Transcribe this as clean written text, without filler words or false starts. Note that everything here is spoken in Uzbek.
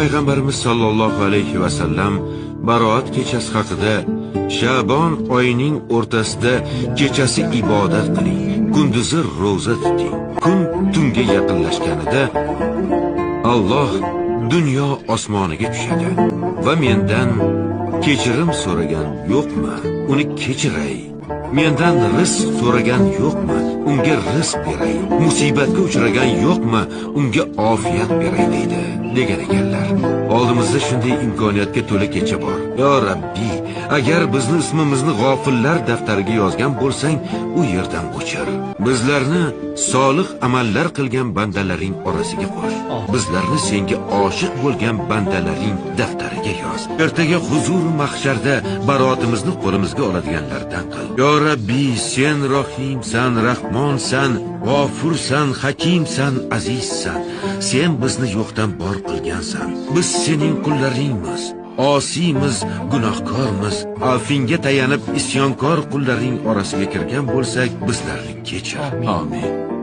Payg'ambarimiz sollallohu alayhi va sallam Baroat kechasi haqida Sha'bon oyining o'rtasida kechasi ibodat qiling, kunduzi ro'za tuting. Kun tunga yaqinlashganida Alloh dunyo osmoniga tushadi va mendan kechirim so'ragan yo'qmi? Uni kechiray. Mendan rizq so'ragan yo'qmi? Unga rizq beray. Musibatga uchragan yo'qmi? Unga ofiyat beray deydi degan ekanlar. Oldimizda shunday imkoniyatga to'la kecha bor. Yo Rabbiy, agar bizni ismimizni g'ofillar daftariga yozgan bo'lsang, u yerdan o'chir. Bizlarni solih amallar qilgan bandalaring orasiga qo'sh. Bizlarni senga oshiq bo'lgan bandalaring daftariga yoz. Ertaga huzur mahsharda baroatimizni qo'limizga oladiganlardan qil. Yo Rabbiy, sen Rohimsan, Rahmonsan, G'ofursan, Hakimsan, Azizsan. Sen bizni yo'qdan bor qilgansan. Biz sening qullaringmiz. Osiymiz, gunohkormiz. Afvinga tayanib isyonkor qullaring orasiga kirgan bo'lsak, bizlarni kechir. Amin.